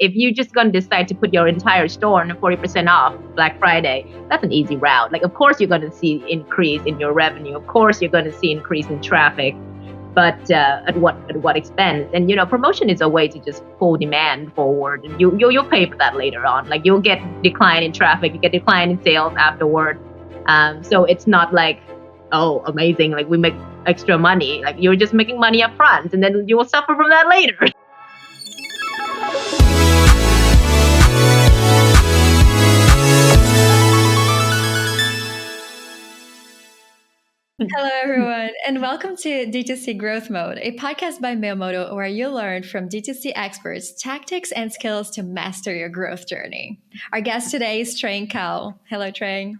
if you just gonna decide to put your entire store on 40% off Black Friday, that's an easy route. Like, of course you're gonna see increase in your revenue. Of course you're gonna see increase in traffic, but at what expense? And promotion is a way to just pull demand forward, and you'll pay for that later on. Like, you'll get decline in traffic, you get decline in sales afterward. So it's not like, oh, amazing, like we make extra money. Like, you're just making money up front, and then you will suffer from that later. Hello, everyone, and welcome to D2C Growth Mode, a podcast by Mailmodo where you learn from D2C experts tactics and skills to master your growth journey. Our guest today is Trang Cao. Hello, Trang.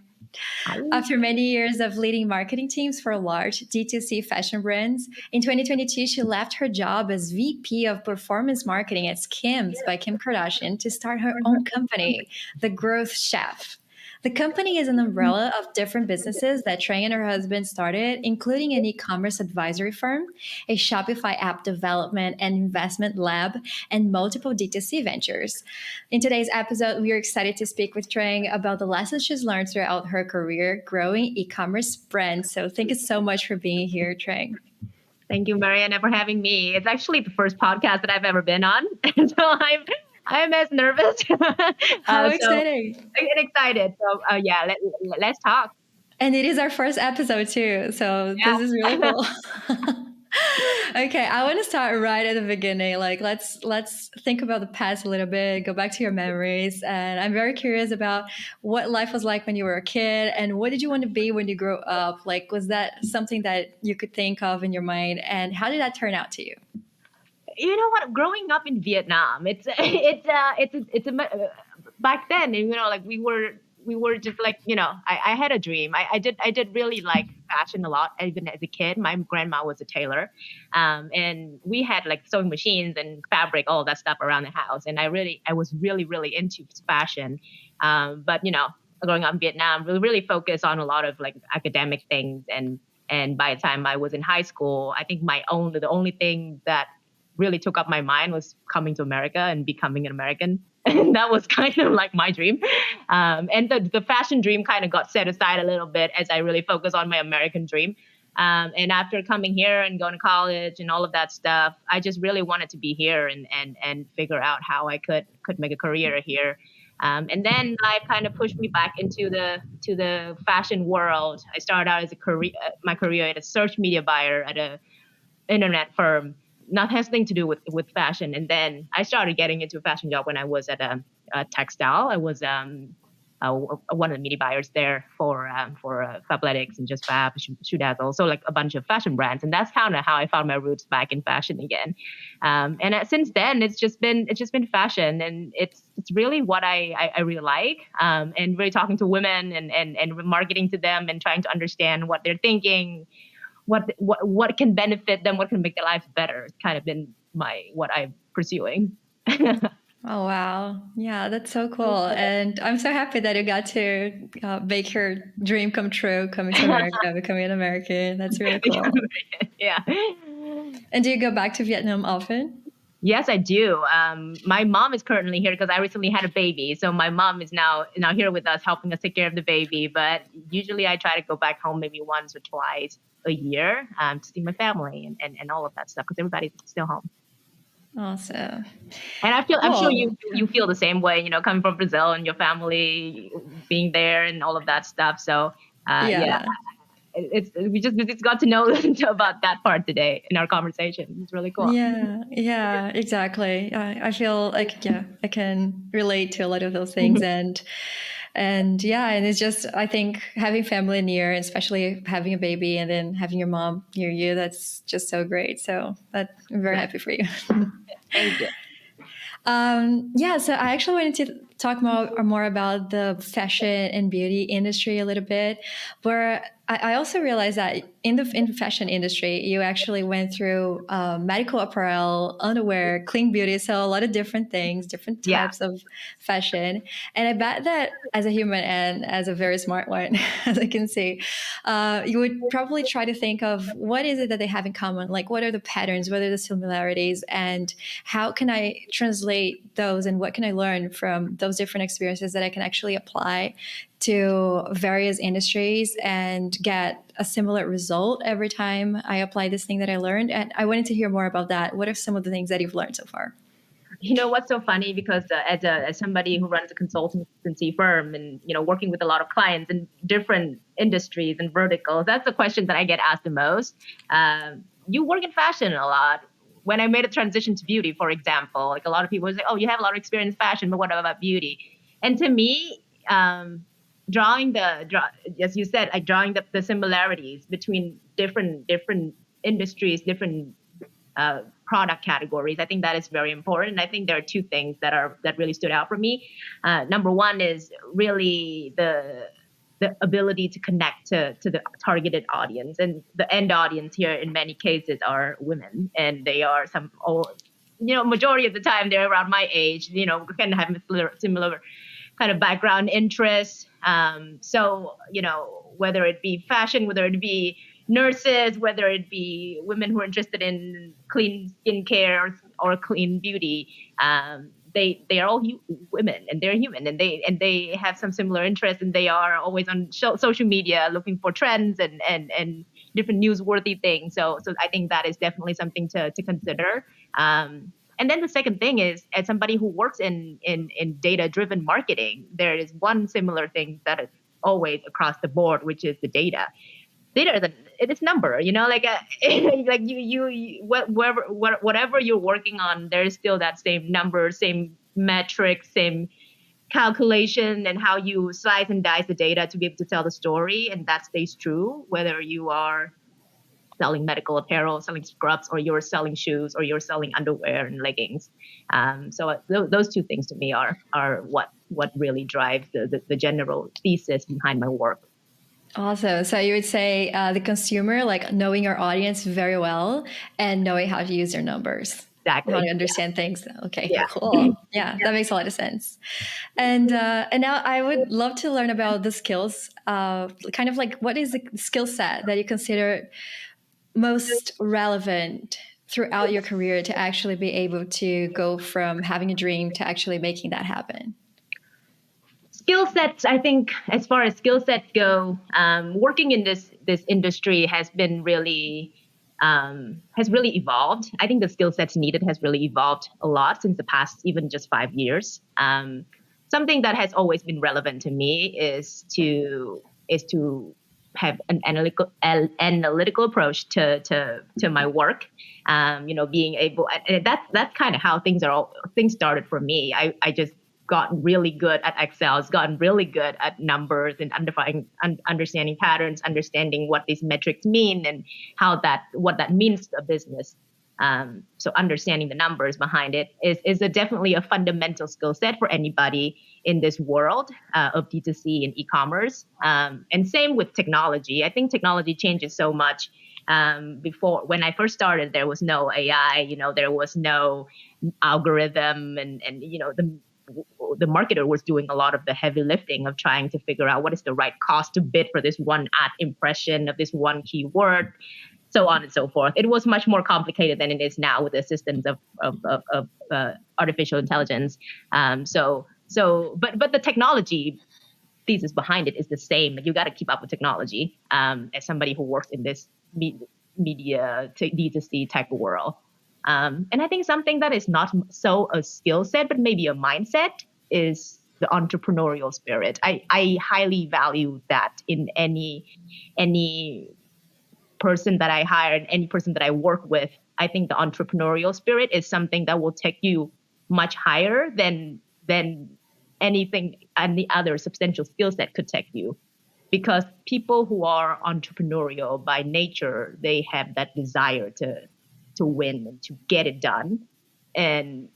After many years of leading marketing teams for large D2C fashion brands, in 2022, she left her job as VP of Performance Marketing at Skims by Kim Kardashian to start her own company, The Growth Chef. The company is an umbrella of different businesses that Trang and her husband started, including an e-commerce advisory firm, a Shopify app development and investment lab, and multiple D2C ventures. In today's episode, we are excited to speak with Trang about the lessons she's learned throughout her career growing e-commerce brands. So thank you so much for being here, Trang. Thank you, Mariana, for having me. It's actually the first podcast that I've ever been on, and so I'm as nervous. How exciting! And excited. So yeah, let's talk. And it is our first episode too, so This is really cool. Okay, I want to start right at the beginning. Like, let's think about the past a little bit, go back to your memories, and I'm very curious about what life was like when you were a kid, and what did you want to be when you grew up? Like, was that something that you could think of in your mind, and how did that turn out to you? You know what? Growing up in Vietnam, it's back then, like we were just like, I had a dream. I did really like fashion a lot, even as a kid. My grandma was a tailor, and we had like sewing machines and fabric, all that stuff around the house. And I was really into fashion. But growing up in Vietnam, we really focused on a lot of like academic things. And by the time I was in high school, I think the only thing that really took up my mind was coming to America and becoming an American. And that was kind of like my dream. And the fashion dream kind of got set aside a little bit as I really focused on my American dream. And after coming here and going to college and all of that stuff, I just really wanted to be here and figure out how I could make a career here. And then life kind of pushed me back into the fashion world. I started out as my career as a search media buyer at a internet firm. Not has anything to do with fashion. And then I started getting into a fashion job when I was at a textile. I was one of the media buyers there for Fabletics and Just Fab, Shoedazzle, so like a bunch of fashion brands. And that's kind of how I found my roots back in fashion again. And since then, it's just been fashion, and it's really what I really like. And really talking to women and marketing to them and trying to understand what they're thinking. What can benefit them, what can make their lives better. It's kind of been what I'm pursuing. Oh, wow. Yeah, that's so cool. And I'm so happy that you got to make your dream come true, coming to America, becoming an American. That's really cool. Yeah. And do you go back to Vietnam often? Yes, I do. My mom is currently here because I recently had a baby. So my mom is now here with us, helping us take care of the baby. But usually I try to go back home maybe once or twice a year to see my family and all of that stuff, because everybody's still home. Awesome. And I'm sure you feel the same way, coming from Brazil and your family being there and all of that stuff. So yeah. We just got to know about that part today in our conversation. It's really cool. Yeah, exactly. I feel like, I can relate to a lot of those things. And it's just, I think having family near, especially having a baby and then having your mom near you, that's just so great. So I'm very happy for you. Thank you. So I actually wanted to talk more about the fashion and beauty industry a little bit, where I also realized that in the fashion industry, you actually went through medical apparel, underwear, clean beauty, so a lot of different things, different Yeah. types of fashion. And I bet that as a human and as a very smart one, as I can see, you would probably try to think of what is it that they have in common, like what are the patterns, what are the similarities, and how can I translate those, and what can I learn from those different experiences that I can actually apply to various industries and get a similar result every time I apply this thing that I learned. And I wanted to hear more about that. What are some of the things that you've learned so far? You know what's so funny? Because as somebody who runs a consultancy firm and working with a lot of clients in different industries and verticals, that's the question that I get asked the most. You work in fashion a lot. When I made a transition to beauty, for example, like a lot of people say, "Oh, you have a lot of experience in fashion, but what about beauty?" And to me, as you said, like drawing the similarities between different industries, different product categories. I think that is very important. I think there are two things that really stood out for me. Number one is really the ability to connect to the targeted audience, and the end audience here in many cases are women, and they are majority of the time they're around my age. Kind of have similar kind of background interests. So whether it be fashion, whether it be nurses, whether it be women who are interested in clean skincare or clean beauty, they are all women, and they're human, and they have some similar interests, and they are always on social media looking for trends and different newsworthy things. So I think that is definitely something to consider. And then the second thing is, as somebody who works in data driven marketing, there is one similar thing that is always across the board, which is the data. Data is it's number, like like whatever you're working on, there's still that same number, same metric, same calculation, and how you slice and dice the data to be able to tell the story, and that stays true whether you are selling medical apparel, selling scrubs, or you're selling shoes, or you're selling underwear and leggings. Those two things to me are what really drives the general thesis behind my work. Awesome. So you would say the consumer, like knowing your audience very well and knowing how to use your numbers, how Exactly. to understand things. Okay, Yeah. cool. Yeah, that makes a lot of sense. And now I would love to learn about the skills. Kind of like, what is the skill set that you consider most relevant throughout your career to actually be able to go from having a dream to actually making that happen? Skill sets, I think, as far as skill sets go, working in this industry has really evolved. I think the skill sets needed has really evolved a lot since the past even just 5 years. Something that has always been relevant to me is to have an analytical approach to my work. Being able, and that's kind of how things started for me. I just gotten really good at Excel, has gotten really good at numbers and understanding patterns, understanding what these metrics mean, and what that means to a business. So understanding the numbers behind it is definitely a fundamental skill set for anybody in this world of D2C and e-commerce. And same with technology. I think technology changes so much. Before, when I first started, there was no AI. There was no algorithm, and the marketer was doing a lot of the heavy lifting of trying to figure out what is the right cost to bid for this one ad impression of this one keyword, so on and so forth. It was much more complicated than it is now with the assistance of artificial intelligence. But the technology thesis behind it is the same. You got to keep up with technology as somebody who works in this media D2C type of world. And I think something that is not so a skill set, but maybe a mindset, is the entrepreneurial spirit. I highly value that in any person that I hire and any person that I work with. I think the entrepreneurial spirit is something that will take you much higher than anything any other substantial skill set could take you. Because people who are entrepreneurial by nature, they have that desire to win and to get it done, and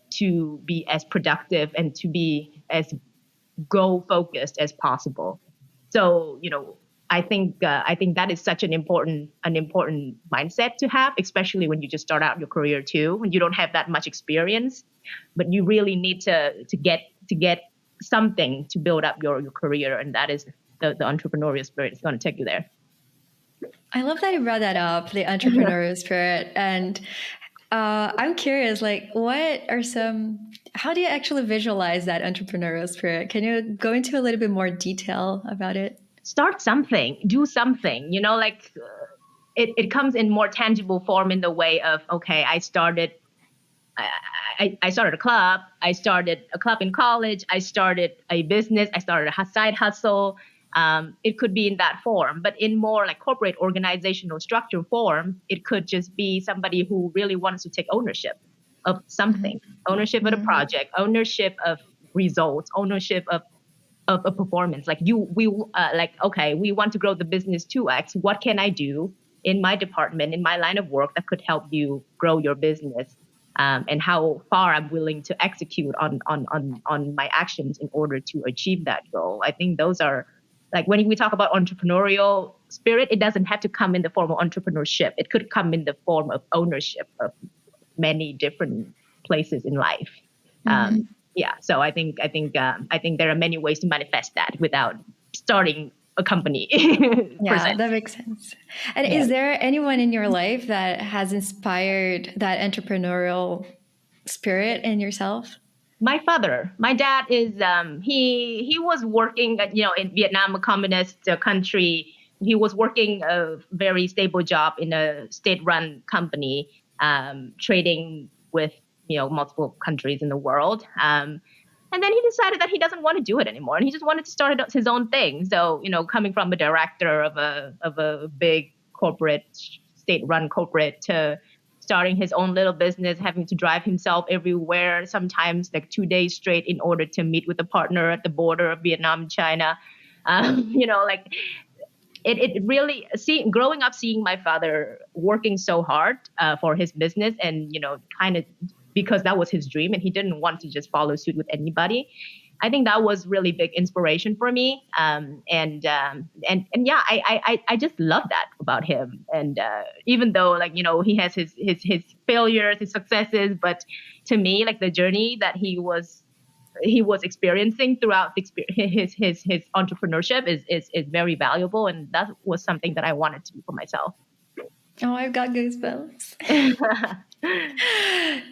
to be as productive and to be as goal focused as possible. So, I think that is such an important mindset to have, especially when you just start out your career too, when you don't have that much experience, but you really need to get something to build up your career, and that is the entrepreneurial spirit is going to take you there. I love that you brought that up, the entrepreneurial spirit. And I'm curious, like, how do you actually visualize that entrepreneurial spirit? Can you go into a little bit more detail about it? Start something, do something, like it comes in more tangible form in the way of, okay, I started a club. I started a club in college. I started a business. I started a side hustle. It could be in that form, but in more like corporate organizational structure form, it could just be somebody who really wants to take ownership of something, ownership of the project, ownership of results, ownership of a performance. Like okay, we want to grow the business 2x. What can I do in my department, in my line of work that could help you grow your business? And how far I'm willing to execute on my actions in order to achieve that goal. I think those are, like, when we talk about entrepreneurial spirit, it doesn't have to come in the form of entrepreneurship. It could come in the form of ownership of many different places in life. Yeah, so I think there are many ways to manifest that without starting a company. Yeah, that makes sense. And Yeah. is there anyone in your life that has inspired that entrepreneurial spirit in yourself? My father, my dad is he was working in Vietnam, a communist country. He was working a very stable job in a state-run company, trading with multiple countries in the world. And then he decided that he doesn't want to do it anymore, and he just wanted to start his own thing. So coming from a director of a big corporate, state-run corporate, to starting his own little business, having to drive himself everywhere, sometimes like 2 days straight in order to meet with a partner at the border of Vietnam and China. Like it really, growing up seeing my father working so hard for his business, and kind of because that was his dream and he didn't want to just follow suit with anybody. I think that was really big inspiration for me. And yeah, I just love that about him. And even though he has his failures, his successes, but to me, like, the journey that he was experiencing throughout his entrepreneurship is very valuable, and that was something that I wanted to do for myself. Oh, I've got goosebumps.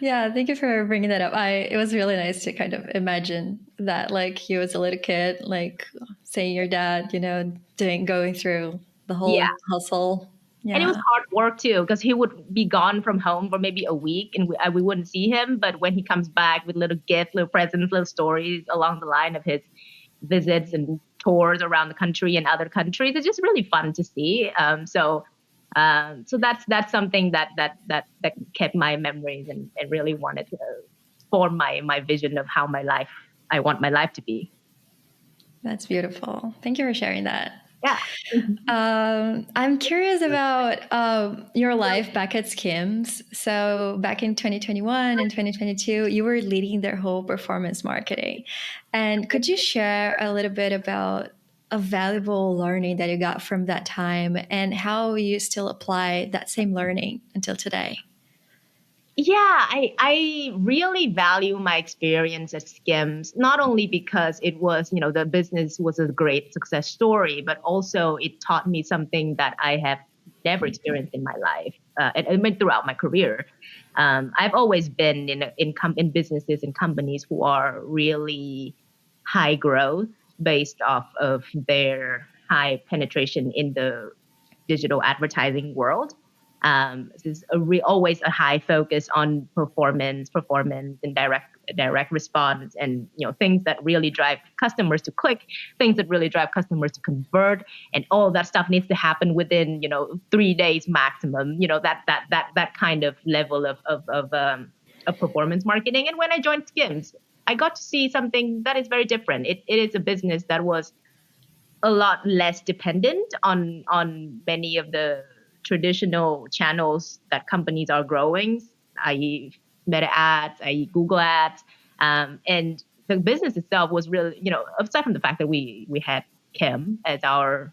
Yeah, thank you for bringing that up. It was really nice to kind of imagine that, like, he was a little kid, like, seeing your dad, going through the whole Yeah. hustle. Yeah. And it was hard work too, because he would be gone from home for maybe a week, and we wouldn't see him. But when he comes back with little gifts, little presents, little stories along the line of his visits and tours around the country and other countries, it's just really fun to see. So that's something that kept my memories, and really wanted to form my vision of how I want my life to be. That's beautiful. Thank you for sharing that. Yeah. I'm curious about your life back at Skims. So back in 2021 and 2022, you were leading their whole performance marketing. And could you share a little bit about a valuable learning that you got from that time and how you still apply that same learning until today? Yeah, I really value my experience at Skims, not only because it was, the business was a great success story, but also it taught me something that I have never experienced in my life, and I mean throughout my career. I've always been in businesses and companies who are really high growth based off of their high penetration in the digital advertising world. There's always a high focus on performance, and direct response, and things that really drive customers to click, things that really drive customers to convert, and all that stuff needs to happen within 3 days maximum. That kind of level of performance marketing. And when I joined Skims, I got to see something that is very different. It is a business that was a lot less dependent on many of the traditional channels that companies are growing, i.e. Meta ads, i.e. Google ads. And the business itself was really, aside from the fact that we had Kim as our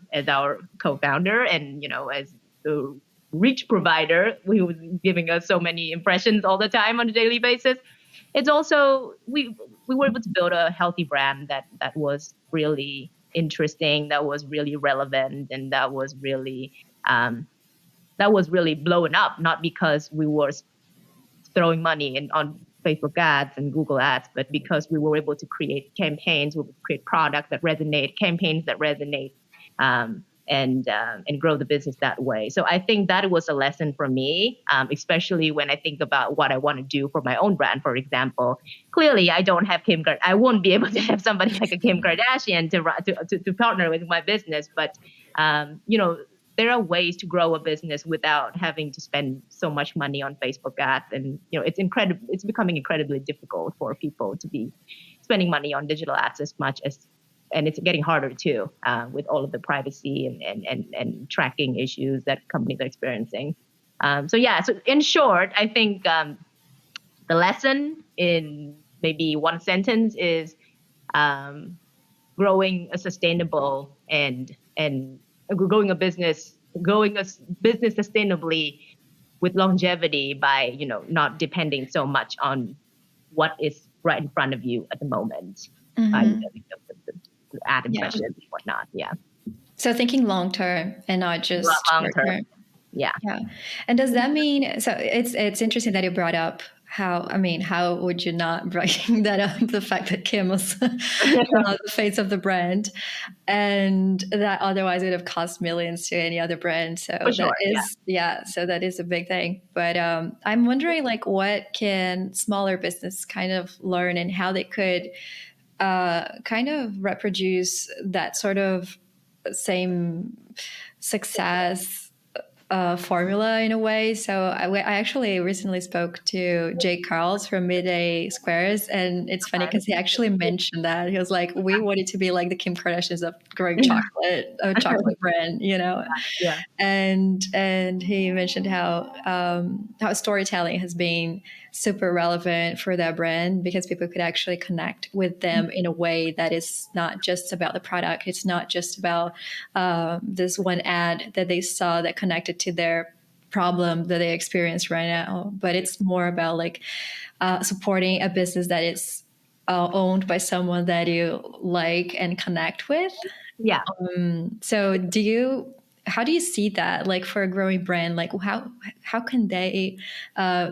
co-founder, and as the reach provider who was giving us so many impressions all the time on a daily basis. It's also we were able to build a healthy brand that was really interesting, that was really relevant, and um, that was really blowing up. Not because we were throwing money on Facebook ads and Google ads, but because we were able to create campaigns, we would create products that resonate, campaigns that resonate, and grow the business that way. So I think that was a lesson for me, especially when I think about what I want to do for my own brand. For example, clearly I don't have I won't be able to have somebody like a Kim Kardashian to partner with my business, but there are ways to grow a business without having to spend so much money on Facebook ads. And, it's becoming incredibly difficult for people to be spending money on digital ads as much and it's getting harder too, with all of the privacy and tracking issues that companies are experiencing. So in short, I think, the lesson in maybe one sentence is, growing a sustainable and growing a business sustainable with longevity by not depending so much on what is right in front of you at the moment, Mm-hmm. the ad Yeah. impressions and whatnot. Yeah, So thinking long term and not just long short term. term. Yeah. Yeah. And does that mean, so it's interesting that you brought up how would you not bring that up, the fact that Kim was the face of the brand and that otherwise it would have cost millions to any other brand. So For sure. so that is a big thing. But I'm wondering like what can smaller business kind of learn and how they could kind of reproduce that sort of same success formula in a way. So I actually recently spoke to Jake Carls from Midday Squares, and it's funny because he actually mentioned that he was like, "We wanted to be like the Kim Kardashians of growing chocolate, a chocolate brand, you know." Yeah. And he mentioned how storytelling has been super relevant for that brand because people could actually connect with them in a way that is not just about the product. It's not just about this one ad that they saw that connected to their problem that they experience right now, but it's more about like supporting a business that is owned by someone that you like and connect with. Yeah. So how do you see that like for a growing brand, like how can they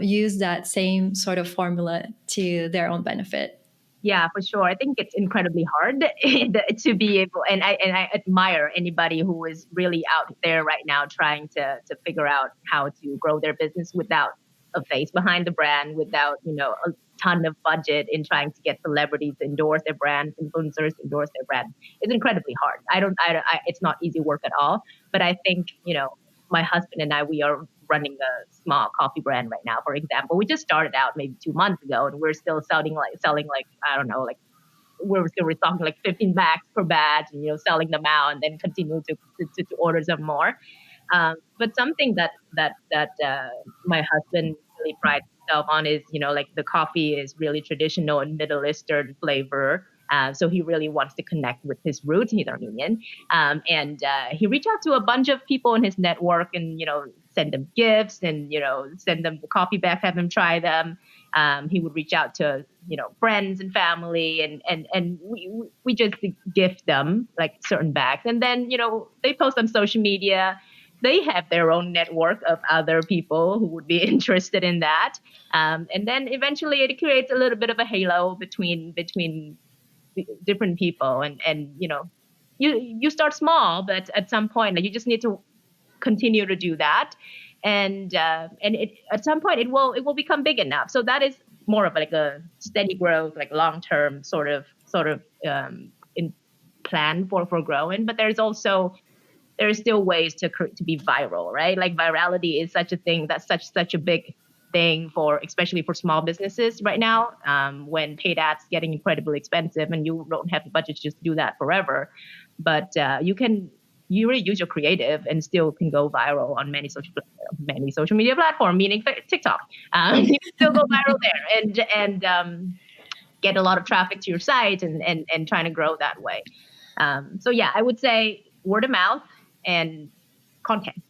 use that same sort of formula to their own benefit? Yeah, for sure. I think it's incredibly hard to be able, and I admire anybody who is really out there right now trying to figure out how to grow their business without a face behind the brand, without a ton of budget in trying to get celebrities to endorse their brand, influencers to endorse their brand. It's incredibly hard. It's not easy work at all. But I think my husband and I, we are running a small coffee brand right now, for example. We just started out maybe 2 months ago, and we're still selling like I don't know, like we're still restocking like 15 bags per batch, and selling them out, and then continue to order some more. But something that my husband really prides himself on is like the coffee is really traditional and Middle Eastern flavor. So he really wants to connect with his roots. He's Armenian, and he reached out to a bunch of people in his network, and send them gifts, and send them the coffee back, have them try them. He would reach out to friends and family, and we just gift them like certain bags, and then they post on social media. They have their own network of other people who would be interested in that, and then eventually it creates a little bit of a halo between different people, and you start small, but at some point you just need to continue to do that, and at some point it will become big enough. So that is more of like a steady growth, like long term sort of in plan for growing. But there are still ways to be viral, right? Like virality is such a thing, that's such a big thing for especially for small businesses right now, when paid ads getting incredibly expensive and you don't have the budget to just do that forever. But you really use your creative and still can go viral on many social media platforms, meaning TikTok. You can still go viral there and get a lot of traffic to your site and trying to grow that way. So yeah, I would say word of mouth and content.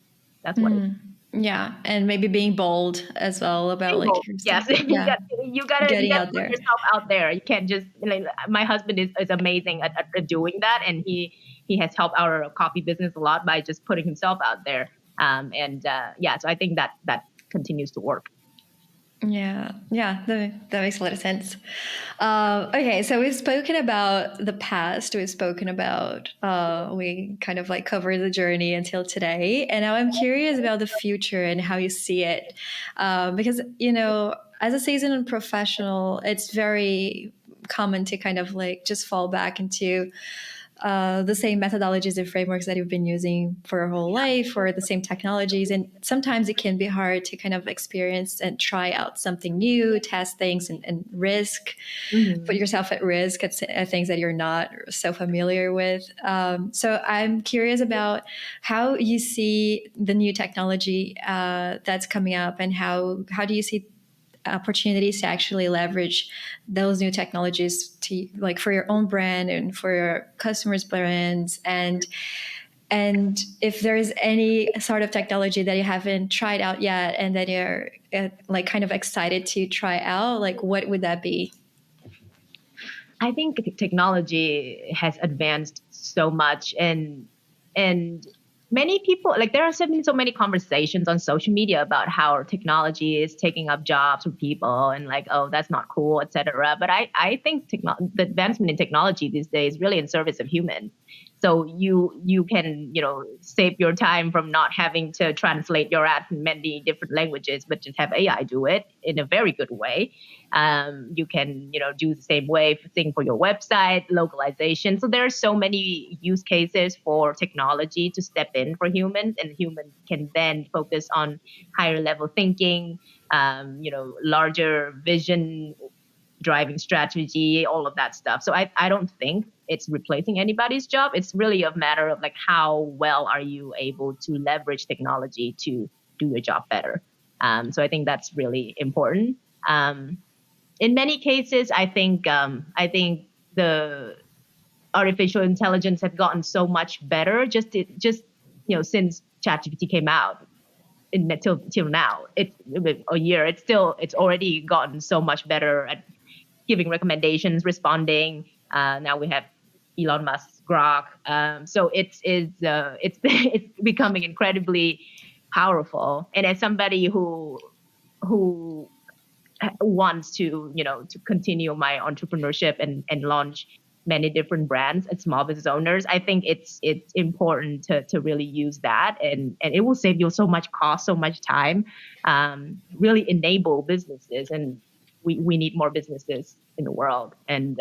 That's what it is. Yeah, and maybe being bold as well about like Single. your stuff. Yes, Yeah, you gotta getting out put there. yourself out there. You can't just like my husband is amazing at doing that, and he has helped our coffee business a lot by just putting himself out there. And yeah, so I think that continues to work. Yeah, yeah, that makes a lot of sense. Okay, so we've spoken about the past. We've spoken about we kind of like covered the journey until today, and now I'm curious about the future and how you see it, because as a seasoned professional, it's very common to kind of like just fall back into the same methodologies and frameworks that you've been using for your whole life or the same technologies. And sometimes it can be hard to kind of experience and try out something new, test things and risk, put Mm-hmm. yourself at risk at things that you're not so familiar with. So I'm curious about how you see the new technology that's coming up and how do you see opportunities to actually leverage those new technologies to like for your own brand and for your customers' brands, and if there's any sort of technology that you haven't tried out yet and that you're like kind of excited to try out, like what would that be? I think technology has advanced so much, and many people like there are so many conversations on social media about how technology is taking up jobs from people and like, oh, that's not cool, etc. But I think the advancement in technology these days really in service of humans. So you can save your time from not having to translate your ads in many different languages, but just have AI do it in a very good way. You can do the same way thing for your website localization. So there are so many use cases for technology to step in for humans, and humans can then focus on higher level thinking, larger vision, driving strategy, all of that stuff. So I don't think it's replacing anybody's job. It's really a matter of like how well are you able to leverage technology to do your job better. So I think that's really important. In many cases, I think the artificial intelligence have gotten so much better just since ChatGPT came out till now. It's a year. It's already gotten so much better at giving recommendations, responding. Now we have Elon Musk's Grok. So it's becoming incredibly powerful. And as somebody who wants to continue my entrepreneurship and launch many different brands as small business owners, I think it's important to really use that, and it will save you so much cost, so much time, really enable businesses, and we need more businesses in the world, and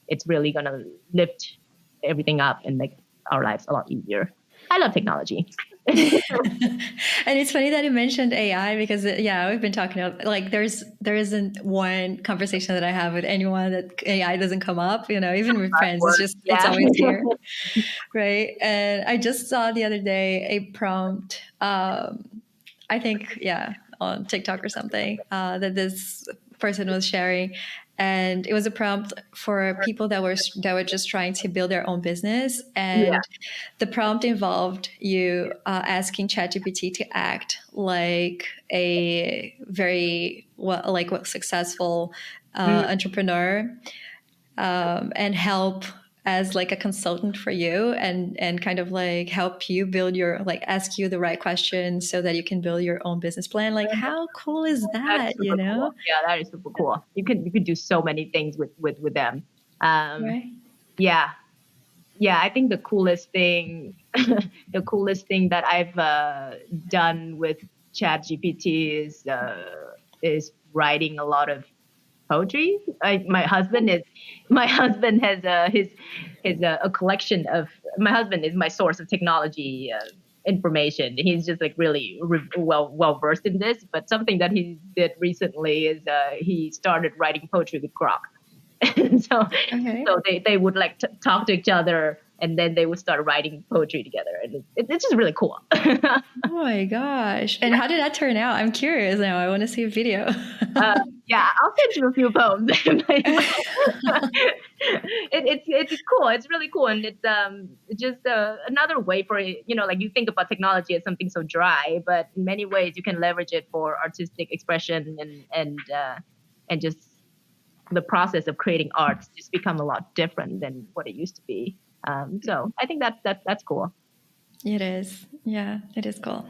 it's really going to lift everything up and make our lives a lot easier. I love technology. And it's funny that you mentioned AI because yeah, we've been talking about like there isn't one conversation that I have with anyone that AI doesn't come up. Even with friends, it's Yeah. always here, right? And I just saw the other day a prompt. I think yeah, on TikTok or something that this person was sharing, and it was a prompt for people that were just trying to build their own business, Yeah. and the prompt involved you asking ChatGPT to act like a very successful Mm. entrepreneur, and help as like a consultant for you, and kind of like help you build your like ask you the right questions so that you can build your own business plan. Like how cool is That is that, super cool. Yeah, that is super cool. You could do so many things with them. Um, right? yeah, yeah. I think the coolest thing, the coolest thing that I've done with ChatGPT is writing a lot of poetry. My husband has a collection of. My husband is my source of technology information. He's just like really well versed in this. But something that he did recently is he started writing poetry with Grok. so Okay. so they would like talk to each other, and then they would start writing poetry together, and it's just really cool. Oh my gosh. And how did that turn out? I'm curious now. I want to see a video. Yeah, I'll send you a few poems. It's cool. cool. It's really cool. And it's just another way for it, like you think about technology as something so dry, but in many ways you can leverage it for artistic expression and just the process of creating art just become a lot different than what it used to be. So I think that's cool. It is. Yeah, it is cool.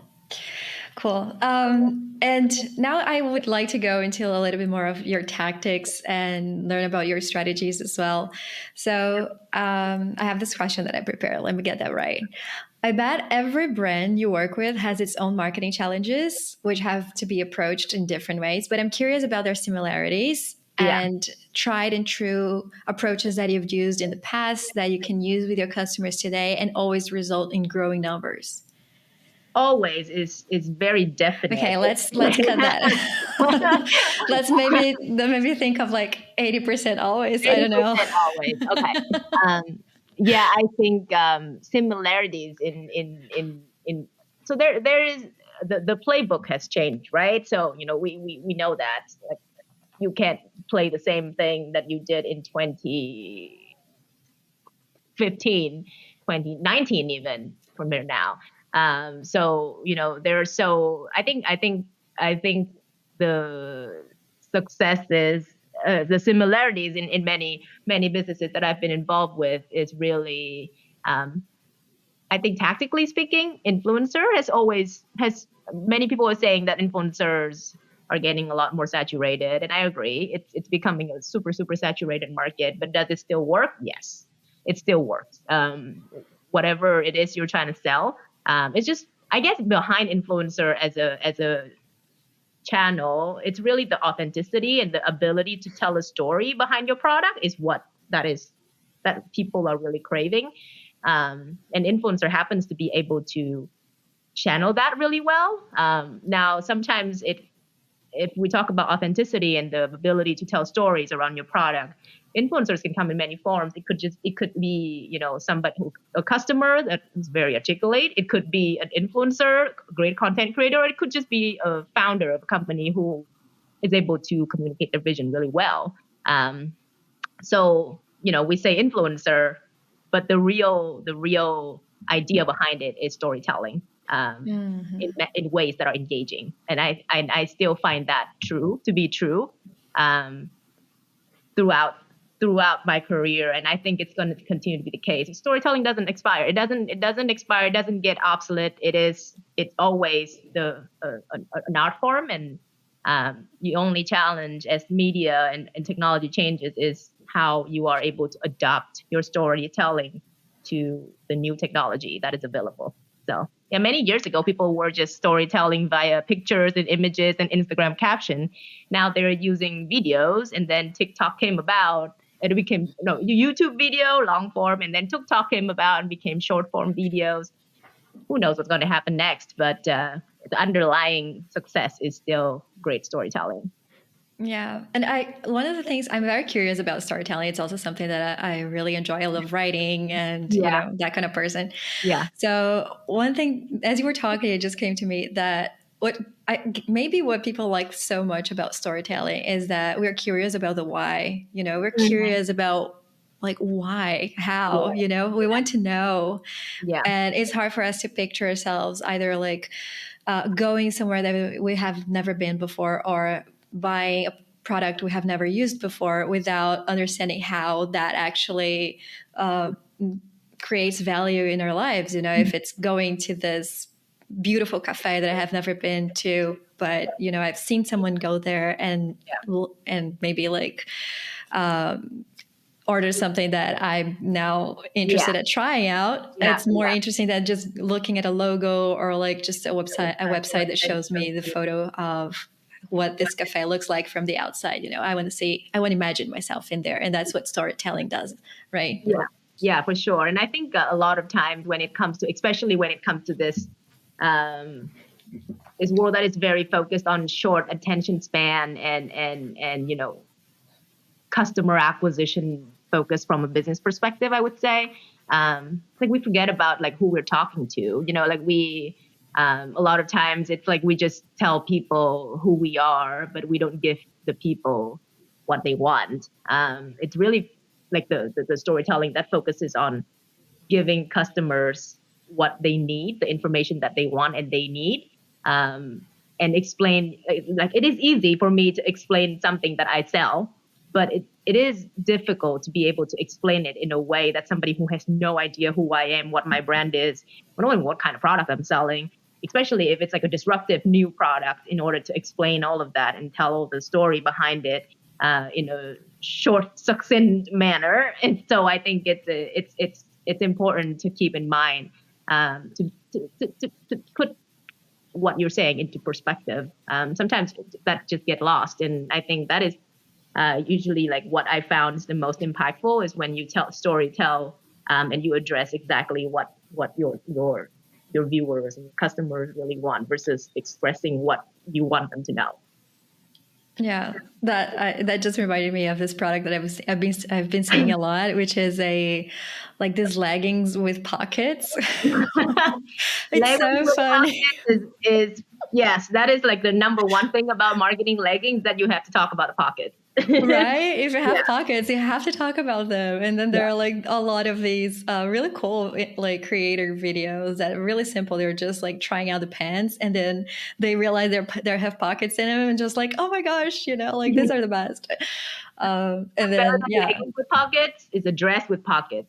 Cool. And now I would like to go into a little bit more of your tactics and learn about your strategies as well. So I have this question that I prepared. Let me get that right. I bet every brand you work with has its own marketing challenges, which have to be approached in different ways. But I'm curious about their similarities Yeah. and tried and true approaches that you've used in the past that you can use with your customers today and always result in growing numbers. Always is very definite. Okay, let's cut that. Let's maybe think of like 80% always. I don't know. 80% always. Okay. Yeah, I think similarities in so there is the playbook has changed, right? So we know that like you can't play the same thing that you did in 2015, 2019 even from there now. So I think the successes, the similarities in many businesses that I've been involved with is really, I think tactically speaking, influencer has many people are saying that influencers are getting a lot more saturated, and I agree. It's becoming a super saturated market. But does it still work? Yes, it still works. Whatever it is you're trying to sell, it's just, I guess, behind influencer as a channel, it's really the authenticity and the ability to tell a story behind your product is that people are really craving. And influencer happens to be able to channel that really well. Now, sometimes if we talk about authenticity and the ability to tell stories around your product, influencers can come in many forms. It could be, a customer that is very articulate. It could be an influencer, a great content creator. Or it could just be a founder of a company who is able to communicate their vision really well. So, we say influencer, but the real idea behind it is storytelling. In ways that are engaging, and I still find that to be true throughout my career, and I think it's going to continue to be the case. Storytelling doesn't expire. It doesn't expire. It doesn't get obsolete. It's always an art form, and the only challenge as media and technology changes is how you are able to adapt your storytelling to the new technology that is available. So yeah, many years ago, people were just storytelling via pictures and images and Instagram caption. Now they're using videos, and then TikTok came about. It became YouTube video, long form, and then TikTok came about and became short form videos. Who knows what's going to happen next? But the underlying success is still great storytelling. Yeah. And one of the things I'm very curious about storytelling, it's also something that I really enjoy. I love writing and, that kind of person. Yeah. So one thing, as you were talking, it just came to me that what people like so much about storytelling is that we're curious about the why, we're curious about like why, how, we want to know. Yeah. And it's hard for us to picture ourselves either like going somewhere that we have never been before or buying a product we have never used before without understanding how that actually creates value in our lives. If it's going to this beautiful cafe that I have never been to, but I've seen someone go there and maybe like order something that I'm now interested at trying out. It's more interesting than just looking at a logo or like just a website that shows me the photo of what this cafe looks like from the outside. I want to imagine myself in there. And that's what storytelling does, right? Yeah, for sure. And I think a lot of times especially when it comes to this world that is very focused on short attention span and customer acquisition focus from a business perspective, I would say. Like we forget about like who we're talking to, a lot of times it's like we just tell people who we are, but we don't give the people what they want. It's really like the storytelling that focuses on giving customers what they need, the information that they want and they need, um, and explain. Like it is easy for me to explain something that I sell, but it is difficult to be able to explain it in a way that somebody who has no idea who I am, what my brand is, or knowing what kind of product I'm selling, especially if it's like a disruptive new product, in order to explain all of that and tell all the story behind it in a short, succinct manner. And so I think it's important to keep in mind, to put what you're saying into perspective. Sometimes that just get lost, and I think that is usually like what I found is the most impactful is when you tell, and you address exactly what your viewers and customers really want versus expressing what you want them to know. Yeah, that just reminded me of this product that I've been seeing a lot, which is like these leggings with pockets. It's Leggings so with funny. pockets is yes, that is like the number one thing about marketing leggings, that you have to talk about the pockets. Right? If you Yeah, have pockets, you have to talk about them. And then yeah, there are like a lot of these really cool like creator videos that are really simple. They're just like trying out the pants, and then they realize they have pockets in them, and just like, oh my gosh, like these are the best. And better then than yeah, leggings with pockets is a dress with pockets.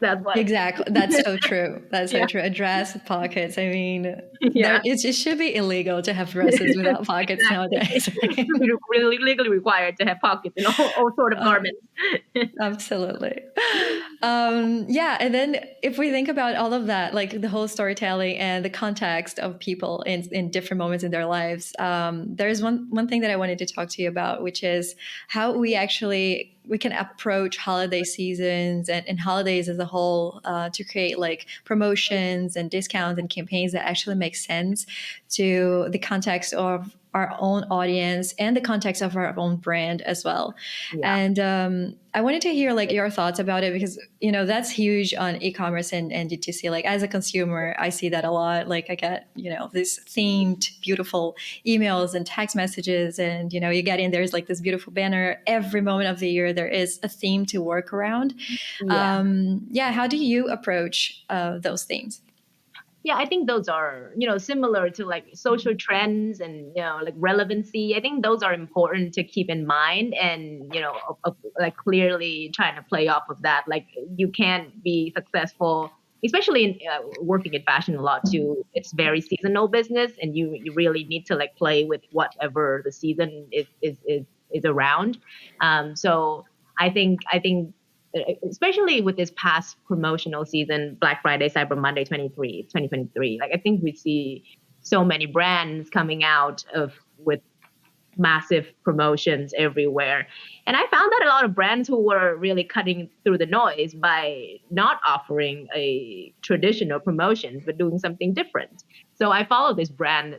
That's what. exactly. That's so true. That's so Yeah, true. A dress with pockets. I mean, yeah. it should be illegal to have dresses without pockets Exactly. nowadays. Right? We're really legally required to have pockets in all sort of Uh, garments. Absolutely. Yeah. And then if we think about all of that, like the whole storytelling and the context of people in different moments in their lives, there's one thing that I wanted to talk to you about, which is how we can approach holiday seasons and holidays as a whole to create like promotions and discounts and campaigns that actually make sense to the context of our own audience and the context of our own brand as well. Yeah. And I wanted to hear like your thoughts about it, because that's huge on e-commerce and DTC. Like as a consumer, I see that a lot. Like I get these themed beautiful emails and text messages, and you get in, there's like this beautiful banner every moment of the year. There is a theme to work around. Yeah. Yeah, how do you approach those themes? Yeah, I think those are, similar to like social trends and, like relevancy. I think those are important to keep in mind and, like clearly trying to play off of that. Like you can't be successful, especially in working in fashion a lot too. It's very seasonal business, and you really need to like play with whatever the season is around. So I think especially with this past promotional season, Black Friday, Cyber Monday 2023, like I think we see so many brands coming out of with massive promotions everywhere. And I found that a lot of brands who were really cutting through the noise by not offering a traditional promotions, but doing something different. So I follow this brand,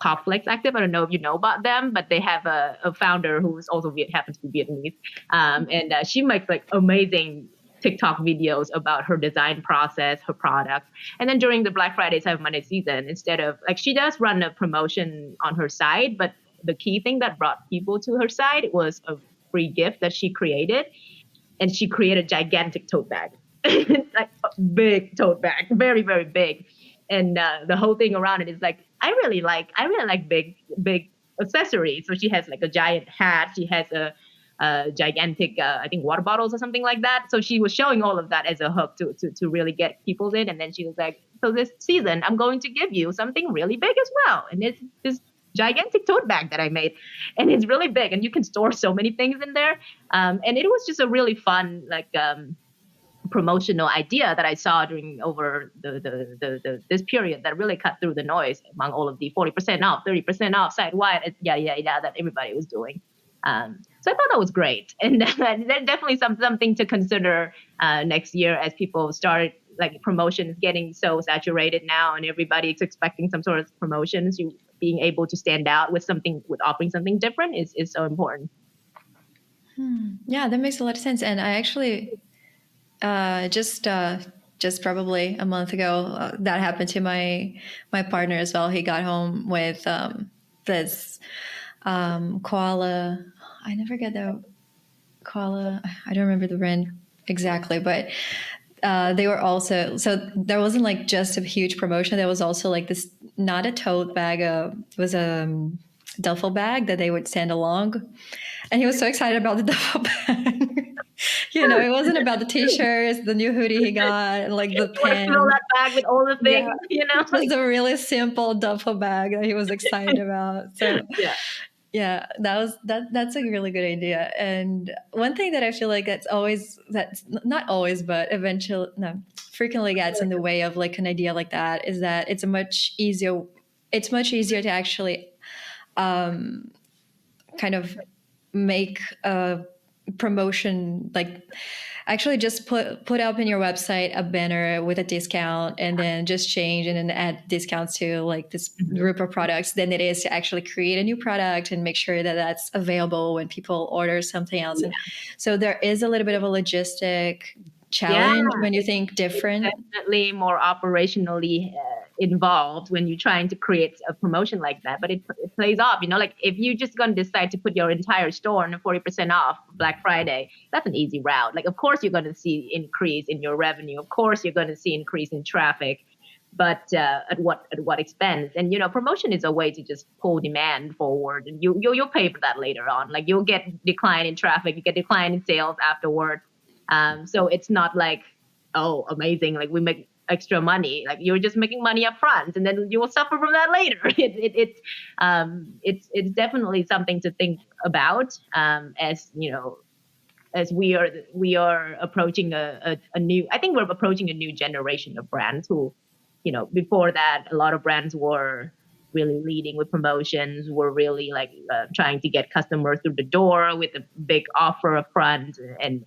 Complex Active. I don't know if you know about them, but they have a founder who's also happens to be Vietnamese. And she makes like amazing TikTok videos about her design process, her products. And then during the Black Friday, Cyber Monday season, instead of like, she does run a promotion on her side, but the key thing that brought people to her side was a free gift that she created. And she created a gigantic tote bag, like a big tote bag, very, very big. And the whole thing around it is like, I really like big accessories. So she has like a giant hat. She has a gigantic, I think, water bottles or something like that. So she was showing all of that as a hook to really get people in. And then she was like, so this season, I'm going to give you something really big as well. And it's this gigantic tote bag that I made. And it's really big. And you can store so many things in there. And it was just a really fun, like, promotional idea that I saw during over this period that really cut through the noise among all of the 40% off, 30% off, site wide, yeah, that everybody was doing. So I thought that was great, and there's definitely something to consider next year as people start, like, promotions getting so saturated now, and everybody's expecting some sort of promotions. You being able to stand out with offering something different is so important. Yeah, that makes a lot of sense. And I actually just probably a month ago, that happened to my partner as well. He got home with this koala. I never get Koala. I don't remember the brand exactly, but they were also, so there wasn't like just a huge promotion. There was also like this, not a tote bag, it was a duffel bag that they would send along. And he was so excited about the duffel bag. It wasn't about the t-shirts, the new hoodie he got, and like the You want to fill pen. that bag with all the Yeah, things, you know? just a really simple duffel bag that he was excited about. So Yeah. yeah, that's a really good idea. And one thing that I feel like that's not always, but eventually, no, frequently gets in the way of like an idea like that is that it's much easier to actually kind of make a promotion, like actually just put up in your website a banner with a discount and then just change and then add discounts to like this group of products than it is to actually create a new product and make sure that that's available when people order something else. Yeah. And so there is a little bit of a logistic Yeah, challenge when you think it's different. definitely more operationally involved when you're trying to create a promotion like that. But it plays off, like if you're just going to decide to put your entire store on 40% off Black Friday, that's an easy route. Like, of course, you're going to see increase in your revenue. Of course, you're going to see increase in traffic. But at what expense? And promotion is a way to just pull demand forward, and you'll pay for that later on. Like you'll get decline in traffic, you get decline in sales afterwards. So it's not like, oh, amazing, like we make extra money. Like you're just making money up front, and then you will suffer from that later. It's definitely something to think about, as we are approaching a new. I think we're approaching a new generation of brands who, before that, a lot of brands were really leading with promotions, were really like trying to get customers through the door with a big offer up front and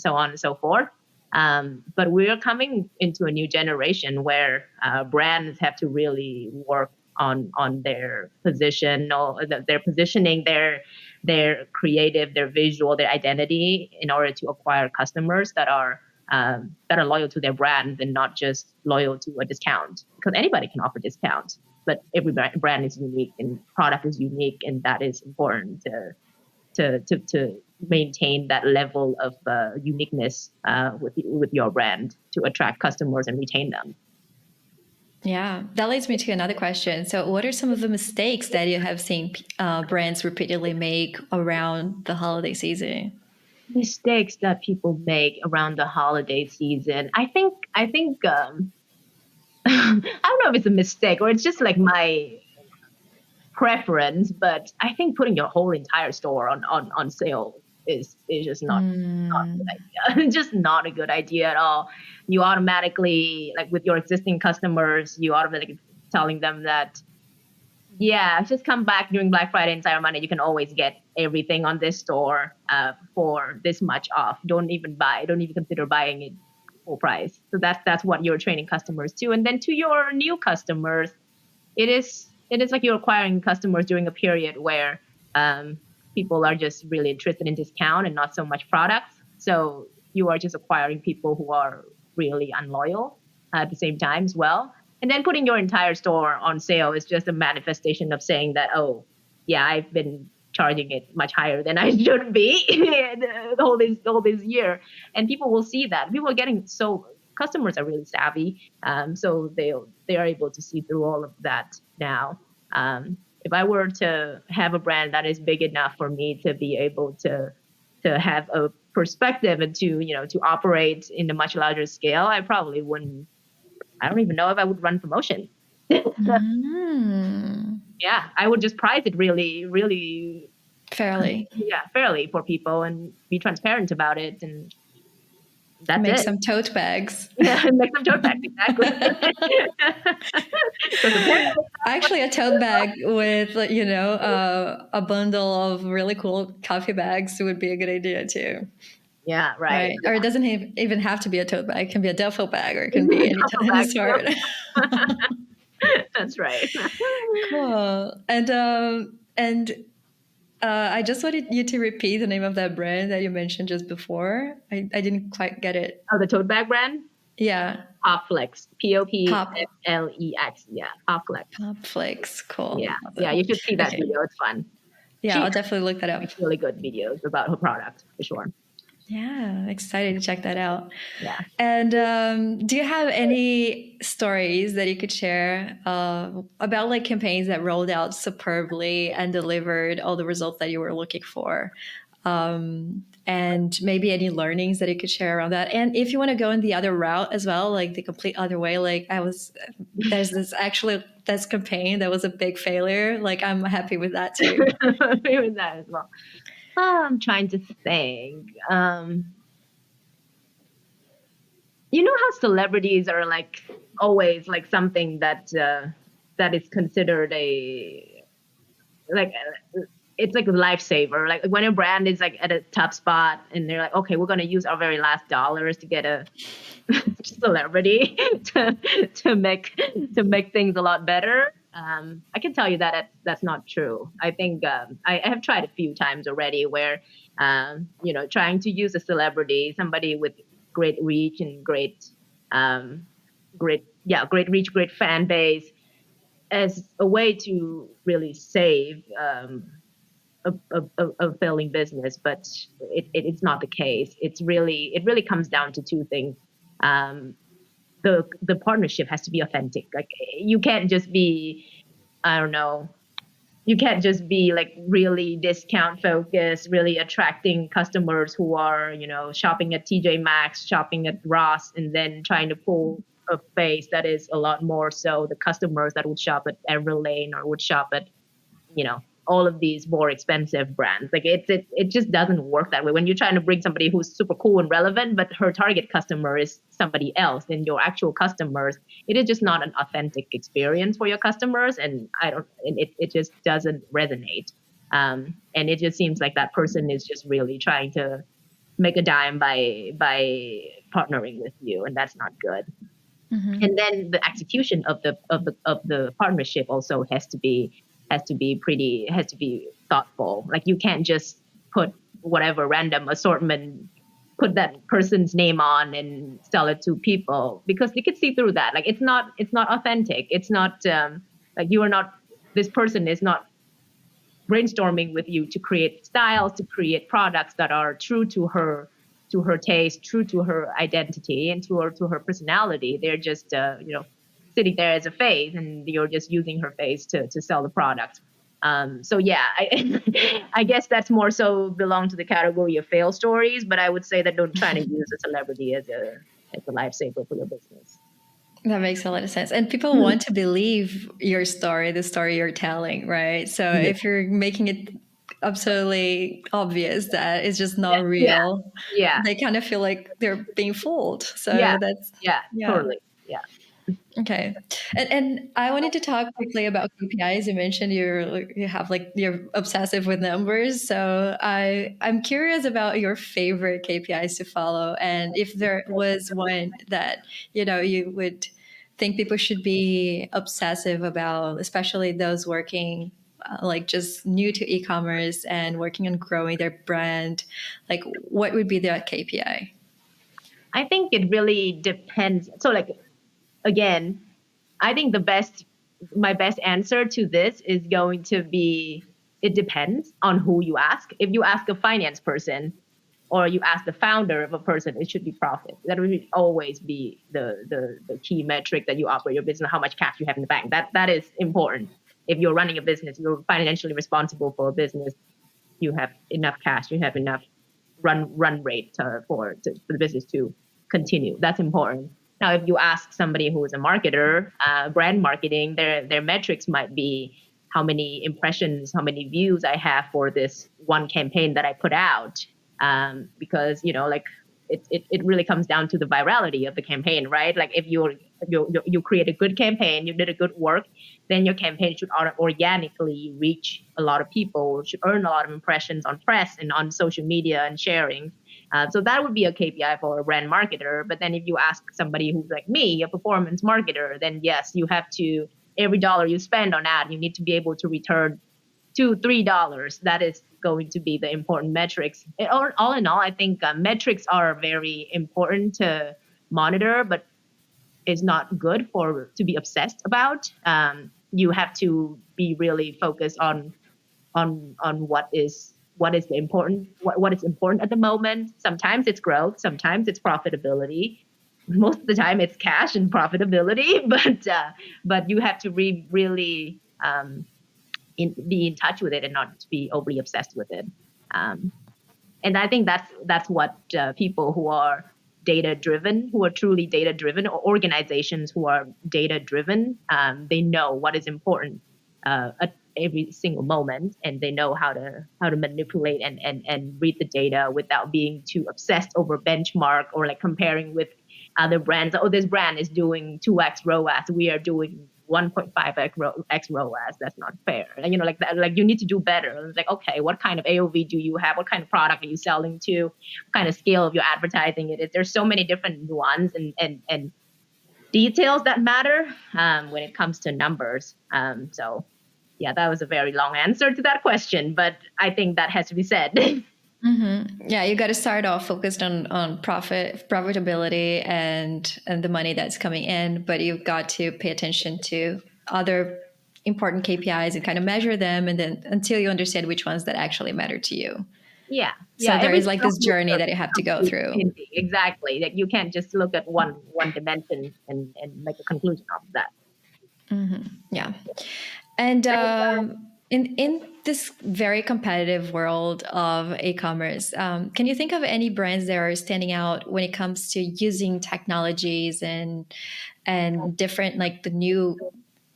so on and so forth. But we're coming into a new generation where brands have to really work on their position, or their positioning, their creative, their visual, their identity, in order to acquire customers that are loyal to their brand and not just loyal to a discount. Because anybody can offer discounts, but every brand is unique and product is unique, and that is important to maintain that level of uniqueness with your brand to attract customers and retain them. Yeah, that leads me to another question. So, what are some of the mistakes that you have seen brands repeatedly make around the holiday season? Mistakes that people make around the holiday season. I think I don't know if it's a mistake or it's just like my preference, but I think putting your whole entire store on sale is just not a good idea. Just not a good idea at all. You automatically, like with your existing customers, you automatically telling them that, yeah, just come back during Black Friday and Cyber Monday. You can always get everything on this store for this much off. Don't even consider buying it full price. So that's what you're training customers to. And then to your new customers, it is like you're acquiring customers during a period where people are just really interested in discount and not so much products. So you are just acquiring people who are really unloyal at the same time as well. And then putting your entire store on sale is just a manifestation of saying that, oh, yeah, I've been charging it much higher than I should be all this year. And people will see that. Customers are really savvy. So they are able to see through all of that now. If I were to have a brand that is big enough for me to be able to have a perspective and to operate in a much larger scale, I probably wouldn't. I don't even know if I would run promotion. Yeah, I would just price it really, really fairly. Yeah, fairly for people and be transparent about it, and that's Make it. some tote bags. Yeah, make some tote bags, exactly. Actually, a tote bag with a bundle of really cool coffee bags would be a good idea too. Yeah, right. Or it doesn't even have to be a tote bag. It can be a duffel bag, or it can be any sort. That's right. Cool. And I just wanted you to repeat the name of that brand that you mentioned just before. I didn't quite get it. Oh, the tote bag brand? Yeah. Popflex. Popflex. Yeah, Popflex. Popflex. Cool. Yeah, you should see that video. It's fun. Yeah, I'll definitely look that up. Makes really good videos about her product for sure. Yeah, excited to check that out. Yeah. And do you have any stories that you could share about like campaigns that rolled out superbly and delivered all the results that you were looking for? And maybe any learnings that you could share around that. And if you want to go in the other route as well, like the complete other way, like there's this campaign that was a big failure. Like I'm happy with that too. With that as well. I'm trying to think. You know how celebrities are like always like something that that is considered a like it's like a lifesaver. Like when a brand is like at a tough spot and they're like, okay, we're gonna use our very last dollars to get a celebrity to make things a lot better. I can tell you that that's not true. I think I have tried a few times already where trying to use a celebrity, somebody with great reach and great reach, great fan base, as a way to really save a failing business, but it's not the case. It really comes down to two things. Um, the partnership has to be authentic. Like you can't just be, I don't know, you can't just be like really discount focused, really attracting customers who are, shopping at TJ Maxx, shopping at Ross, and then trying to pull a face that is a lot more so the customers that would shop at Everlane or would shop at, all of these more expensive brands. Like it just doesn't work that way. When you're trying to bring somebody who's super cool and relevant, but her target customer is somebody else than your actual customers, it is just not an authentic experience for your customers. And it just doesn't resonate. And it just seems like that person is just really trying to make a dime by partnering with you, and that's not good. Mm-hmm. And then the execution of the partnership also has to be thoughtful. Like you can't just put whatever random assortment, put that person's name on and sell it to people, because you could see through that. Like it's not authentic. It's not like this person is not brainstorming with you to create styles, to create products that are true to her taste, true to her identity, and to her personality. They're just sitting there as a face, and you're just using her face to sell the product. So yeah, I guess that's more so belong to the category of fail stories. But I would say that don't try to use a celebrity as a lifesaver for your business. That makes a lot of sense. And people want to believe your story, the story you're telling, right? So Yeah. if you're making it absolutely obvious that it's just not real, Yeah. they kind of feel like they're being fooled. So Yeah. that's Totally. Yeah. Okay. And I wanted to talk quickly about KPIs. You mentioned you're obsessive with numbers. So I'm curious about your favorite KPIs to follow, and if there was one that you would think people should be obsessive about, especially those working like just new to e-commerce and working on growing their brand. Like, what would be that KPI? I think it really depends. So like, again, I think my best answer to this is going to be, it depends on who you ask. If you ask a finance person or you ask the founder of a person, it should be profit. That would always be the key metric that you operate your business, how much cash you have in the bank. That is important. If you're running a business, you're financially responsible for a business, you have enough cash, you have enough run rate for the business to continue. That's important. Now, if you ask somebody who is a marketer, brand marketing, their metrics might be how many impressions, how many views I have for this one campaign that I put out, because like it really comes down to the virality of the campaign, right? Like if you create a good campaign, you did a good work, then your campaign should organically reach a lot of people, should earn a lot of impressions on press and on social media and sharing. So that would be a KPI for a brand marketer. But then if you ask somebody who's like me, a performance marketer, then yes, you have to, every dollar you spend on ad, you need to be able to return $2-3. That is going to be the important metrics. All in all, I think metrics are very important to monitor, but is not good to be obsessed about. You have to be really focused on on what is important at the moment. Sometimes it's growth, sometimes it's profitability. Most of the time it's cash and profitability, but you have to really be in touch with it and not be overly obsessed with it. Um, and I think that's what people who are data driven, who are truly data driven, or organizations who are data driven, they know what is important at every single moment, and they know how to manipulate and read the data without being too obsessed over benchmark or like comparing with other brands. Oh, this brand is doing 2x ROAS, we are doing 1.5x ROAS. That's not fair. And like that, like you need to do better. It's like, okay, what kind of AOV do you have? What kind of product are you selling to? What kind of scale of your advertising it is? There's so many different nuance and details that matter when it comes to numbers. So yeah, that was a very long answer to that question, but I think that has to be said. Yeah, you got to start off focused on profitability and the money that's coming in, but you've got to pay attention to other important KPIs and kind of measure them, and then until you understand which ones that actually matter to you. Yeah, So there is everything like else this needs journey to that you have to go complete through. painting. Exactly. Like you can't just look at one dimension and make a conclusion off of that. Yeah. And in this very competitive world of e-commerce, can you think of any brands that are standing out when it comes to using technologies and different, like the new,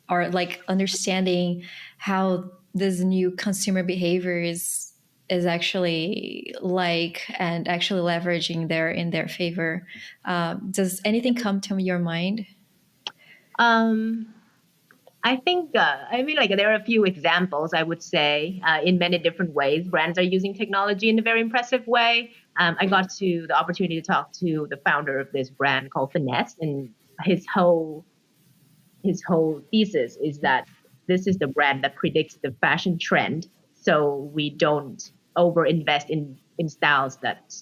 or like understanding how this new consumer behavior is actually like, and actually leveraging in their favor? Does anything come to your mind? Um, I think, I mean, like there are a few examples, I would say, in many different ways. Brands are using technology in a very impressive way. I got to the opportunity to talk to the founder of this brand called Finesse, and his whole thesis is that this is the brand that predicts the fashion trend, so we don't over invest in styles that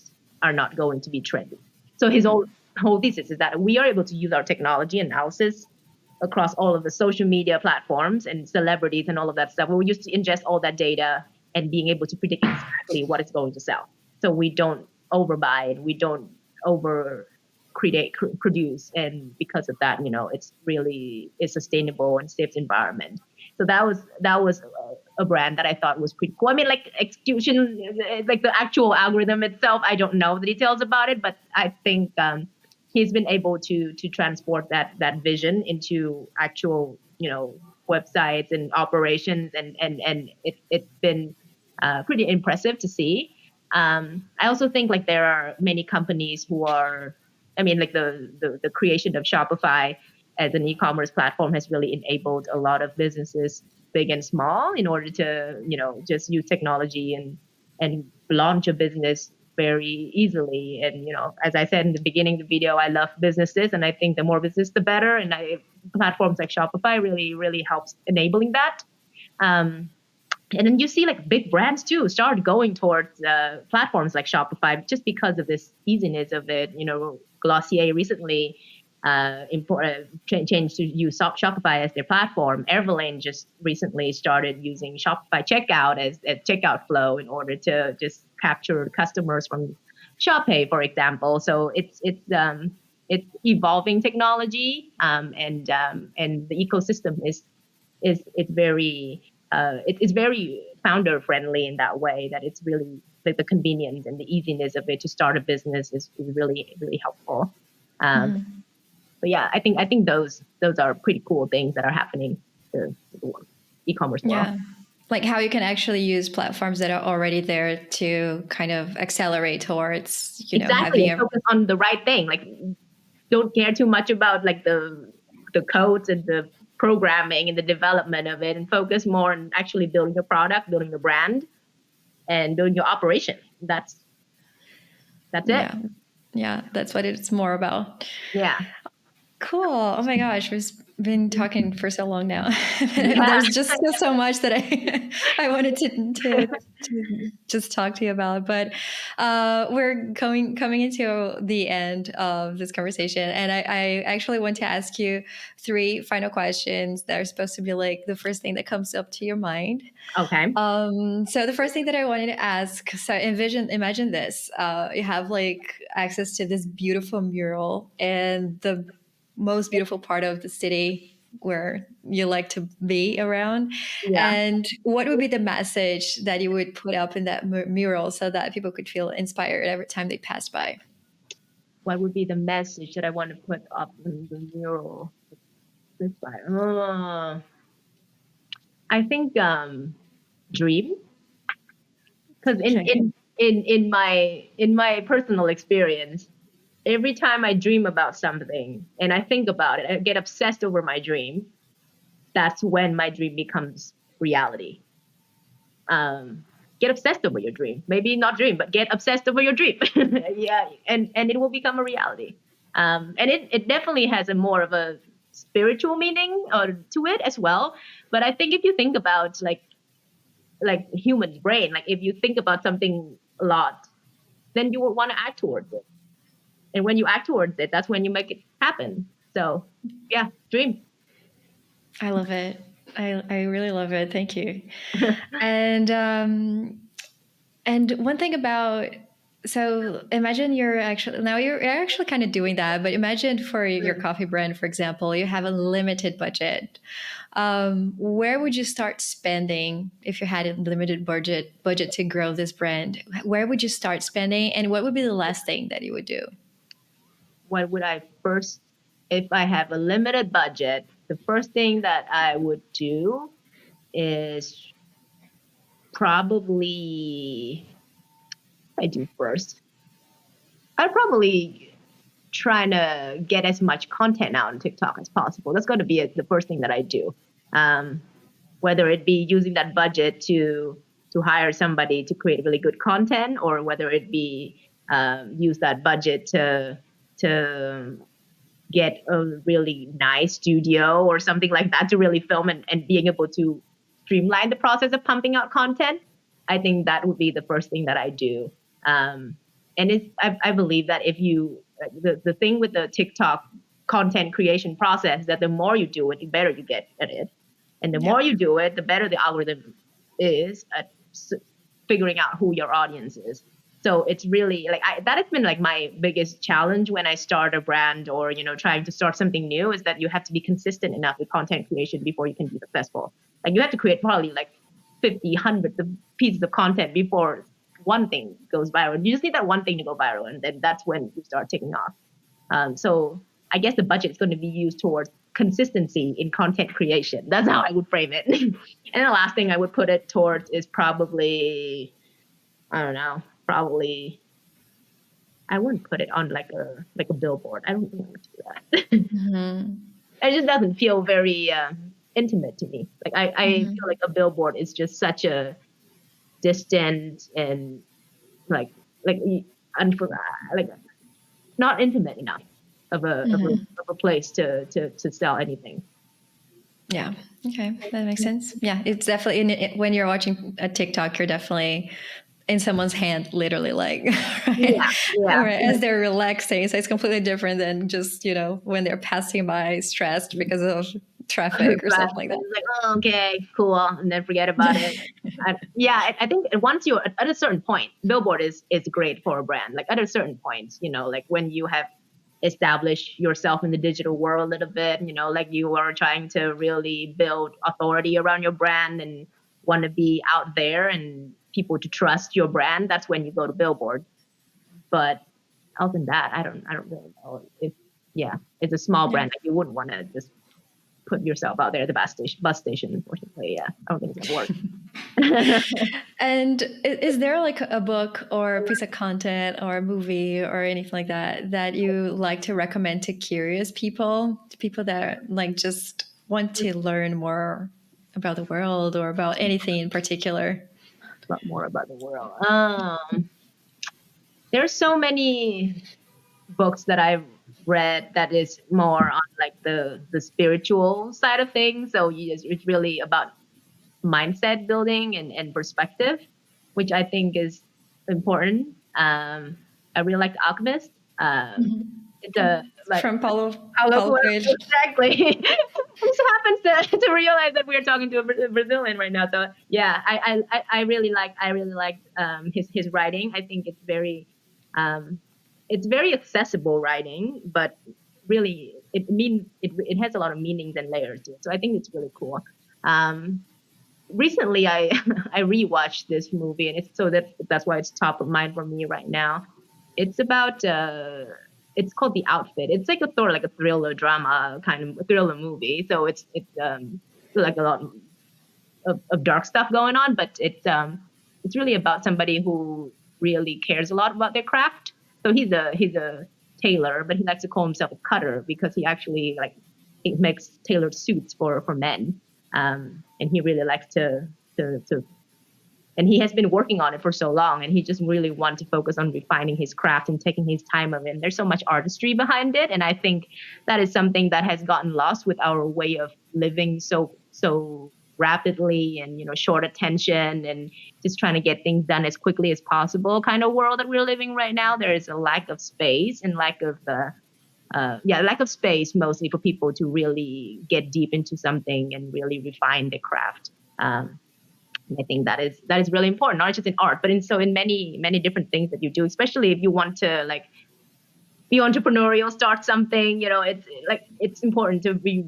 are not going to be trendy. So his whole thesis is that we are able to use our technology analysis across all of the social media platforms and celebrities and all of that stuff. We used to ingest all that data and being able to predict exactly what it's going to sell. So we don't overbuy it. We don't over produce, and because of that, it's really a sustainable and safe environment. So that was a brand that I thought was pretty cool. I mean, like execution, like the actual algorithm itself, I don't know the details about it, but I think he's been able to transport that vision into actual websites and operations, and it's been pretty impressive to see. I also think like there are many companies who are, I mean, like the creation of Shopify as an e-commerce platform has really enabled a lot of businesses, big and small, in order to just use technology and launch a business very easily. And as I said in the beginning of the video, I love businesses, and I think the more business, the better. And platforms like Shopify really helps enabling that. And then you see like big brands too start going towards platforms like Shopify just because of this easiness of it. Glossier recently changed to use Shopify as their platform. Everlane just recently started using Shopify checkout as a checkout flow in order to just capture customers from ShopPay, for example. So it's evolving technology, and the ecosystem is it's very it's very founder friendly in that way, that it's really like the convenience and the easiness of it to start a business is really helpful. But yeah, I think those are pretty cool things that are happening to the e-commerce world. Yeah. Like how you can actually use platforms that are already there to kind of accelerate towards, Exactly, having and focus on the right thing. Like, don't care too much about like the codes and the programming and the development of it, and focus more on actually building the product, building the brand, and building your operation. That's it. Yeah, that's what it's more about. Yeah. Cool. Oh my gosh, been talking for so long now. Yeah. There's just so much that I wanted to just talk to you about, but we're coming into the end of this conversation, and I actually want to ask you three final questions that are supposed to be like the first thing that comes up to your mind. Okay. So the first thing that I wanted to ask, so imagine this: you have like access to this beautiful mural, and the most beautiful part of the city where you like to be around. Yeah. And what would be the message that you would put up in that mural so that people could feel inspired every time they pass by? What would be the message that I want to put up in the mural? This way. I think dream, because Okay. in my personal experience, every time I dream about something and I think about it, I get obsessed over my dream. That's when my dream becomes reality. Get obsessed over your dream. Maybe not dream, but get obsessed over your dream. Yeah, and it will become a reality. And it definitely has a more of a spiritual meaning to it as well. But I think if you think about like human brain, like if you think about something a lot, then you will want to act towards it. And when you act towards it, that's when you make it happen. So yeah, dream. I love it. I really love it. Thank you. And one thing about, so imagine you're actually kind of doing that, but imagine for your coffee brand, for example, you have a limited budget. Where would you start spending if you had a limited budget to grow this brand? Where would you start spending, and what would be the last thing that you would do? What would I first, if I have a limited budget, the first thing that I would do is probably, I do first, I'd probably try to get as much content out on TikTok as possible. That's going to be the first thing that I do. Um, Whether it be using that budget to hire somebody to create really good content, or whether it be use that budget to get a really nice studio or something like that to really film and being able to streamline the process of pumping out content. I think that would be the first thing that I do. And I believe that if you, the thing with the TikTok content creation process, that the more you do it, the better you get at it. And the Yeah. more you do it, the better the algorithm is at figuring out who your audience is. So it's really like that has been like my biggest challenge when I start a brand or, trying to start something new, is that you have to be consistent enough with content creation before you can be successful. Like you have to create probably like 50, hundreds of pieces of content before one thing goes viral. You just need that one thing to go viral, and then that's when you start taking off. So I guess the budget is going to be used towards consistency in content creation. That's how I would frame it. And the last thing I would put it towards is probably, I don't know, probably I wouldn't put it on like a billboard. I don't think I would do that. Mm-hmm. It just doesn't feel very intimate to me. Like I Mm-hmm. feel like a billboard is just such a distant and like like like not intimate enough of Mm-hmm. a place to sell anything. Yeah. Okay, that makes sense. Yeah, it's definitely when you're watching a TikTok, you're definitely in someone's hand, literally, like right, Yeah, yeah. right, as they're relaxing. So it's completely different than just when they're passing by, stressed because of traffic or Right. something like And it's like, oh, okay, cool, and then forget about it. that. I think once you're at a certain point, billboard is great for a brand. Like at a certain point, like when you have established yourself in the digital world a little bit, like you are trying to really build authority around your brand and want to be out there and people to trust your brand. That's when you go to billboard. But other than that, I don't really know if, yeah, it's a small Yeah. brand. Like you wouldn't want to just put yourself out there at the bus station, unfortunately. Yeah, I don't think it's gonna work. And is there like a book or a piece of content or a movie or anything like that that you like to recommend to people that like just want to learn more about the world or about anything in particular? Lot more about the world. There's so many books that I've read that is more on like the spiritual side of things. So it's really about mindset building and perspective, which I think is important. I really like The Alchemist. It's a like From Paulo Paulo Coelho, Coelho. exactly. I just happens to realize that we're talking to a Brazilian right now. So yeah, I really like his writing. I think um, it's very accessible writing, but really it has a lot of meanings and layers to it. So I think it's really cool. Um, Recently I I rewatched this movie, and that's why it's top of mind for me right now. It's about it's called The Outfit. It's like a sort of like a thriller drama kind of thriller movie. So it's like a lot of dark stuff going on, but it's really about somebody who really cares a lot about their craft. So he's a tailor, but he likes to call himself a cutter because he actually like he makes tailored suits for men. And he really likes to and he has been working on it for so long, and he just really wants to focus on refining his craft and taking his time of it. And there's so much artistry behind it, and I think that is something that has gotten lost with our way of living so rapidly, and short attention, and just trying to get things done as quickly as possible kind of world that we're living right now. There is a lack of space and lack of space mostly for people to really get deep into something and really refine their craft. And I think that is really important, not just in art, but in many different things that you do, especially if you want to like be entrepreneurial, start something. It's important to be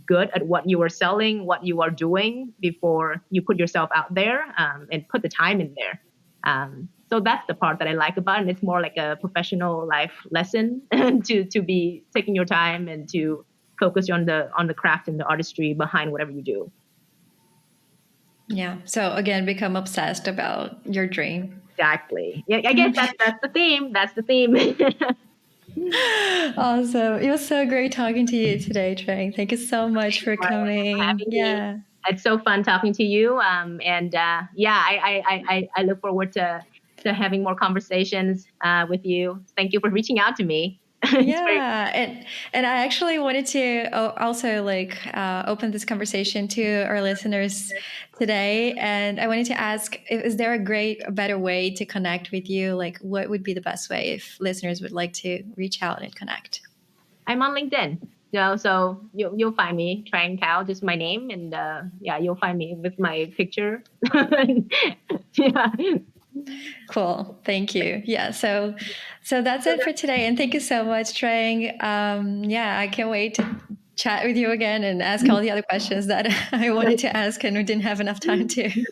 good at what you are selling, what you are doing before you put yourself out there, and put the time in there. So that's the part that I like about it. And it's more like a professional life lesson to be taking your time and to focus on the craft and the artistry behind whatever you do. Yeah. So again, become obsessed about your dream. Exactly. Yeah, I guess that's the theme. That's the theme. Awesome. It was so great talking to you today, Trang. Thank you so much for For coming. having me. Yeah. It's so fun talking to you. And yeah, I look forward to having more conversations with you. Thank you for reaching out to me. It's very Yeah, and I actually wanted to also like open this conversation to our listeners today, and I wanted to ask: is there a better way to connect with you? Like, what would be the best way if listeners would like to reach out and connect? I'm on LinkedIn. So you'll find me, Trang Cao, just my name, and yeah, you'll find me with my picture. Yeah. Cool. Thank you. Yeah. So that's it for today, and thank you so much, Trang. Yeah, I can't wait to chat with you again and ask all the other questions that I wanted to ask and we didn't have enough time to.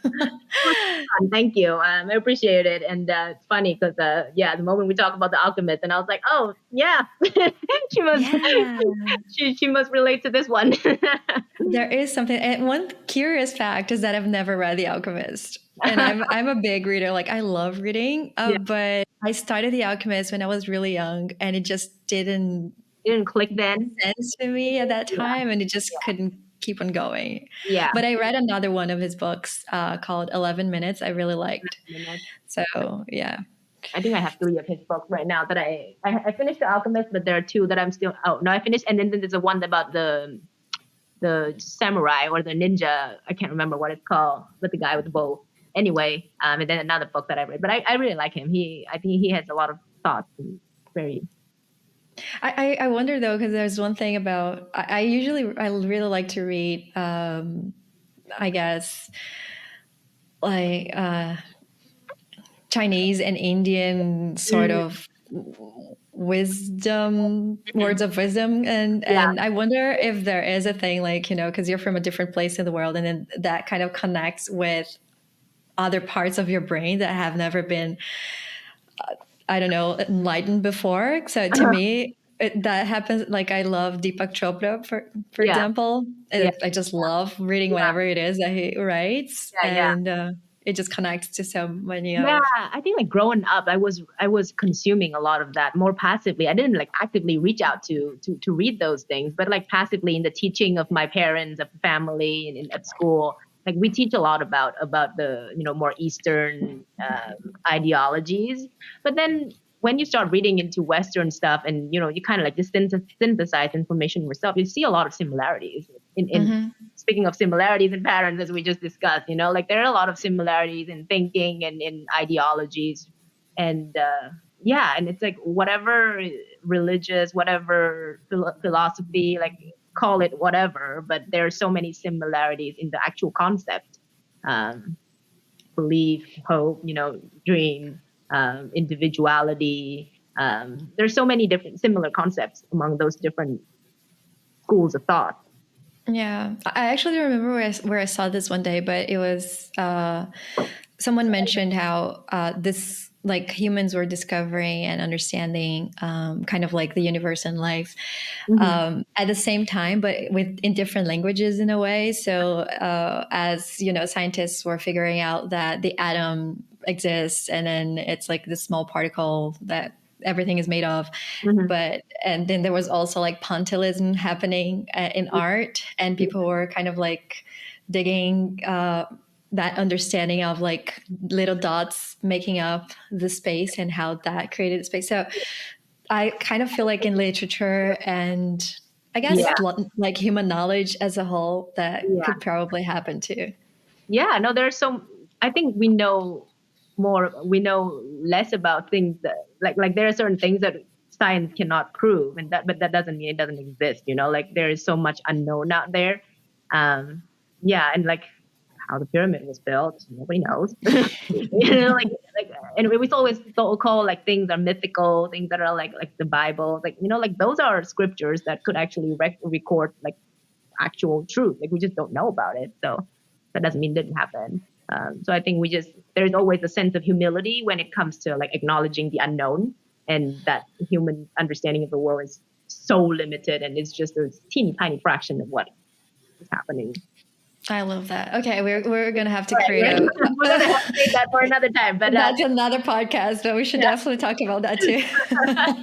Thank you. I appreciate it. And it's funny because, yeah, the moment we talk about the alchemist, and I was like, oh, yeah, she must, Yeah. she must relate to this one. There is something, and one curious fact is that I've never read The Alchemist, and I'm a big reader. Like I love reading, Yeah, but I started The Alchemist when I was really young, and it just didn't it didn't click then. make sense to me at that Yeah, time, and it just couldn't keep on going. yeah. But I read another one of his books called 11 Minutes. I really liked. And So yeah, I think I have 3 of his books right now that I finished The Alchemist, but there are 2 that I'm still. Oh no, I finished, and then there's a one about the samurai or the ninja. I can't remember what it's called, but the guy with the bow. Anyway, and then another book that I read, but I really like him. I think he has a lot of thoughts and very. I wonder though because there's one thing about I really like to read. I guess like Chinese and Indian sort Mm, of wisdom, words of wisdom, and yeah, I wonder if there is a thing like because you're from a different place in the world, and then that kind of connects with other parts of your brain that have never been, I don't know, enlightened before. So to me. That happens. Like I love Deepak Chopra, for yeah, example. yeah, I just love reading yeah, whatever it is that he writes, yeah, yeah. and it just connects to so many Yeah, of. I think like growing up, I was consuming a lot of that more passively. I didn't like actively reach out to read those things, but like passively in the teaching of my parents, of family, and at school, like we teach a lot about the more Eastern ideologies. But then when you start reading into Western stuff and, you kind of like just synthesize information yourself, you see a lot of similarities in speaking of similarities and patterns, as we just discussed, like there are a lot of similarities in thinking and in ideologies. And yeah, and it's like whatever religious, whatever philosophy, like call it whatever, but there are so many similarities in the actual concept. Belief, hope, dream, individuality. There's so many different similar concepts among those different schools of thought. Yeah, I actually remember where I saw this one day, but it was someone mentioned how this like humans were discovering and understanding kind of like the universe and life at the same time, but in different languages in a way. So as scientists were figuring out that the atom exists, and then it's like this small particle that everything is made of. And then there was also like pointillism happening in art, and people were kind of like digging that understanding of like little dots making up the space and how that created the space. So I kind of feel like in literature and I guess like human knowledge as a whole, that could probably happen too. Yeah, no, I think we know less about things that like there are certain things that science cannot prove, but that doesn't mean it doesn't exist, like there is so much unknown out there. Yeah, and like how the pyramid was built, nobody knows. And we always call like things are mythical, things that are like the Bible, like those are scriptures that could actually record like actual truth. Like we just don't know about it, so that doesn't mean it didn't happen. So I think there's always a sense of humility when it comes to like acknowledging the unknown, and that human understanding of the world is so limited, and it's just a teeny tiny fraction of what is happening. I love that. Okay, we're gonna have to create we're gonna have to save that for another time, but that's another podcast, but we should definitely talk about that too.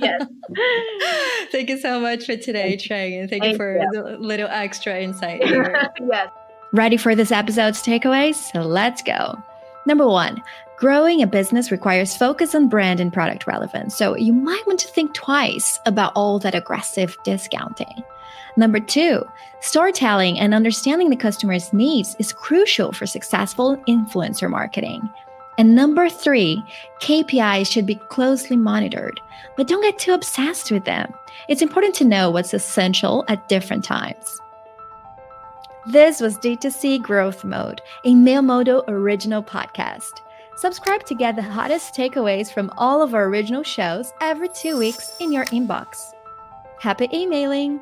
Yes. Thank you so much for today, Trang, and thank you for the little extra insight here. Yes. Ready for this episode's takeaways? So let's go. Number 1, growing a business requires focus on brand and product relevance, so you might want to think twice about all that aggressive discounting. Number 2, storytelling and understanding the customer's needs is crucial for successful influencer marketing. And number 3, KPIs should be closely monitored, but don't get too obsessed with them. It's important to know what's essential at different times. This was D2C Growth Mode, a Mailmodo original podcast. Subscribe to get the hottest takeaways from all of our original shows every 2 weeks in your inbox. Happy emailing!